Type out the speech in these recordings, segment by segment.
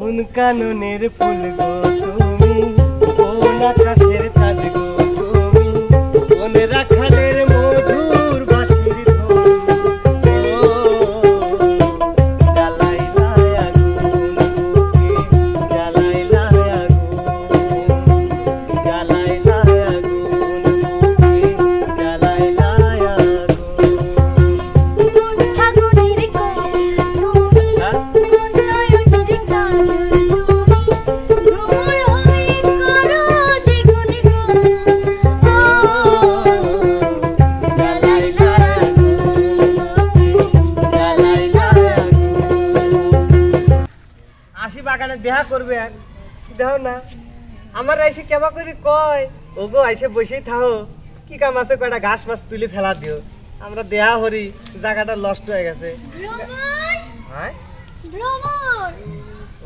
কোন কাননের ফুল গো তুমি, কোন আকাশের চাঁদ গো তুমি, কোন রাখালের মধুর বাঁশির ধুন। ও জ্বালাইলা আগুন বুকে, জ্বালাইলা আগুন, জ্বালাইলা আগুন বুকে, জ্বালাইলা আগুন। কোন ফাগুনের কোকিল তুমি, কোন নয়নের কাজল তুমি, ভ্রমর হয়ে করো যে গুনগুন। ও জ্বালাইলা আগুন বুকে, জ্বালাইলা আগুন। আসি বাগানে দেখা করবে আর দেহ না আমার আইসে কেবা করে কয় ওগো আইসে বসেই থাও, কি কাম আছে কয়টা ঘাস মাছ তুলে ফেলা দিও, আমরা দেহা হরি জায়গাটা নষ্ট হয়ে গেছে। ভ্রমর, হ্যাঁ ভ্রমর।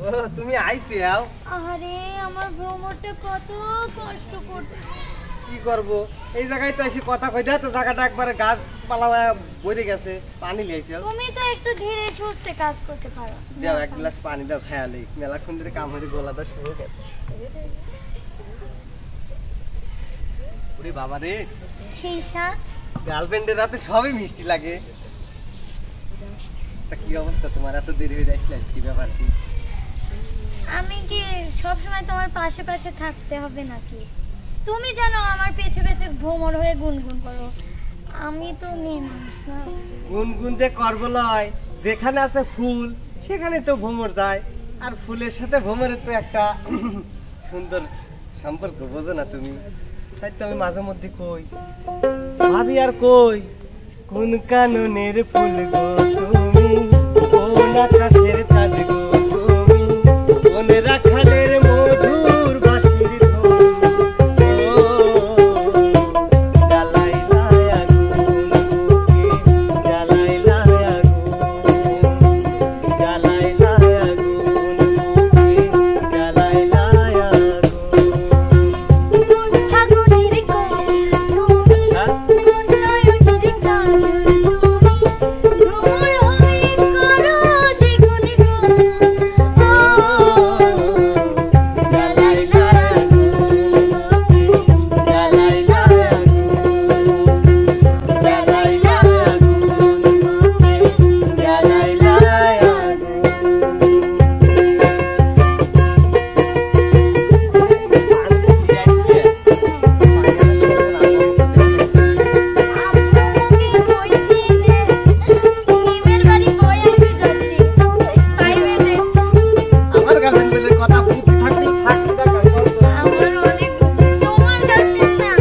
ও তুমি আইসি আও, আরে আমার ভ্রমরটা কত কষ্ট করতেছে। কি করব এই জায়গায় তো এসে কথা কই দেয় তো জায়গাটা একবারে গাছ পালা ভরে গেছে, পানি লিয়েছে। তুমি তো একটু ধীরে সুস্থে কাজ করতে পারো। দাও এক গ্লাস পানি দাও, খেয়ালি মেলাক্ষণ ধরে কাম হয়ে গলাটা শুরু গেছে। ওরে বাবা রে, সেই সাথ গার্লফ্রেন্ডের রাতে সবই মিষ্টি লাগে। তা কি অবস্থা তোমার, এত দেরি হয়ে আসলে কি ব্যাপার কি? আমি কি সব সময় তোমার পাশে পাশে থাকতে হবে নাকি? তুমি জানো আমার পেছনে পেছনে ভ্রমর হয়ে গুনগুন করো, আমি তো মেয়ে মানুষ না। গুনগুন যে করবো লয়, যেখানে আছে ফুল সেখানে তো ভ্রমর যায়, আর ফুলের সাথে ভ্রমরের তো একটা সুন্দর সম্পর্ক, বোঝো না তুমি? তাই তো আমি মাঝে মধ্যে কই ভাবি আর কই, কোন কাননের ফুল গো তুমি, কোন আকাশের চাঁদ গো তুমি, কোন রাখালের মধুর বাঁশির ধুন। ও জ্বালাইলা আগুন বুকে, জ্বালাইলা আগুন, জ্বালাইলা আগুন বুকে, জ্বালাইলা আগুন। কোন ফাগুনের কোকিল তুমি, কোন নয়নের কাজল তুমি, ভ্রমর হয়ে করো যে গুনগুন। ও জ্বালাইলা আগুন বুকে, জ্বালাইলা আগুন, জ্বালাইলা আগুন বুকে, জ্বালাইলা আম্মুকে কইছি যে নিমের বাড়ি কই আসবি জলদি, পাইবে না। আমার গার্লফ্রেন্ডের কথা বুঝতে থাকবি থাকবি না কাজ করতে। আমার অনেক তোমার গার্লফ্রেন্ড না।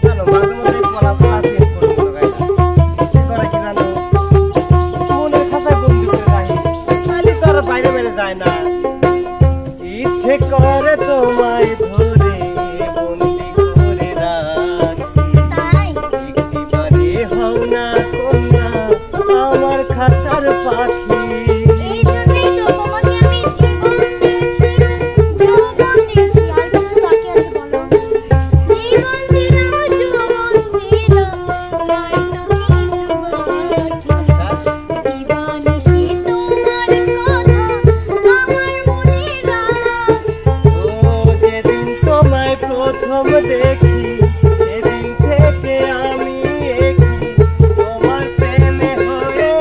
জানো মাঝে মধ্যে পলা পলা ফেল করবো গাইস, কি করে কি জানো, মনের খাতায় বন্দি করে রাখি, খালি তো আর বাইরে বাইরে যায় না। ইচ্ছে করে তোমায় ধরে বন্দি করে রাখি, তাই একটিবারে হও না কন্যা আমার খাঁচার পাখি। এই জন্যই তো তোমাকে আমি জীবন দিয়েছি, যৌবন দিয়েছি, আর কিছু বাকি আছে বলো? জীবন দিলাম, যৌবন দিলাম, নাই তো কিছু বাকি। দিবানিশি তোমার কথা আমার মনে রাখ। ও যেদিন তোমায় প্রথম দেখি সেদিন থেকে আমি একই তোমার প্রেমে হয়ে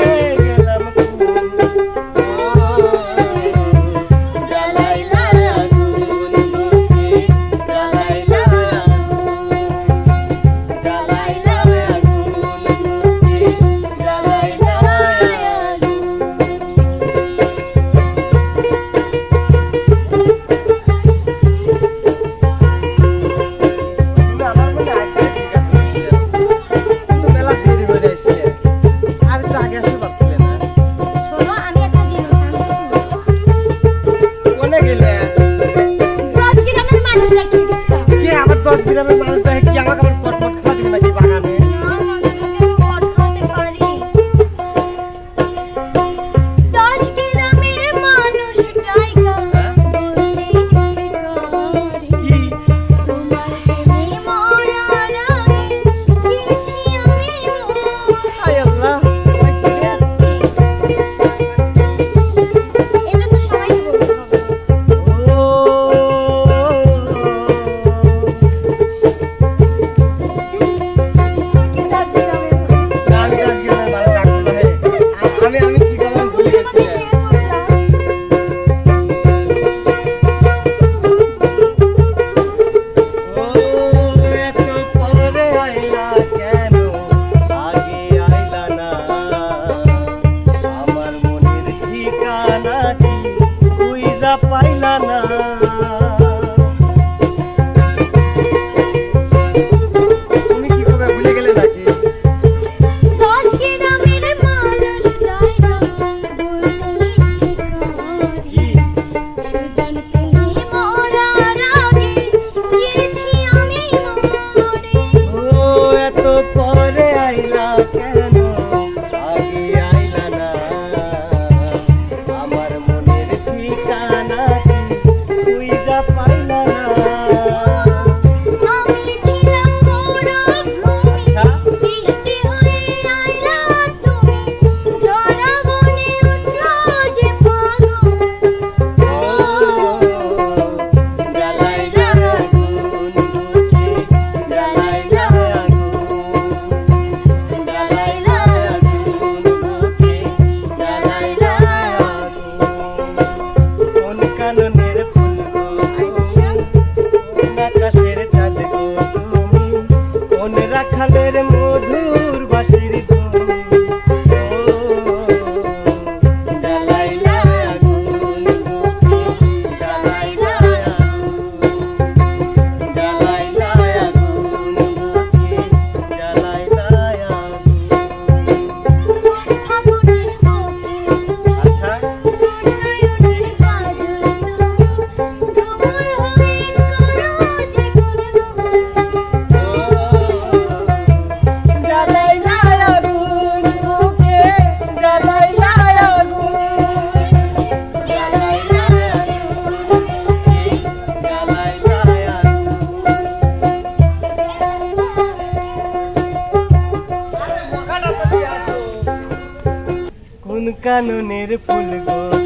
গেলাম খুন। ও জ্বালাইলা আগুন বুকে, জ্বালাইলা আগুন, জ্বালাইলা আগুন বুকে, জ্বালাইলা আগুন। আমার মনে আসে ঠিক আছে, কিন্তু মেলা দেরি হয়ে যাচ্ছে, আর একটু আগে আসতে পারছিলে না? শোনো, আমি একটা জিনিস আনতেছি। কোনে গেলে? 10 গ্রামের মানুষ রাখতে গেছিলাম। কি আবার 10 গ্রামের মানুষ দেখে কি আমাকে আবার কটমট খাওয়া দিবে নাকি বাগানে? না, মাঝে মাঝে আমি কট খাওয়াতে পারি। 10 গ্রামের মানুষ ডাইকা বলতে ইচ্ছে করে, কি তোমার প্রেমে মরার আগে গেছি আমি মরে। হায় আল্লাহ, এটা তো সবাইকে বলতে হবে। খুঁজা পাইলা না তুমি কি কবে ভুলে গেলে নাকি রাখালের মধুর বাঁশির ধুন জ্বালাইলা আগুন জ্বালাইলা জ্বালাইলা আগুন জ্বালাইলা আচ্ছা কোন কাননের ফুল গো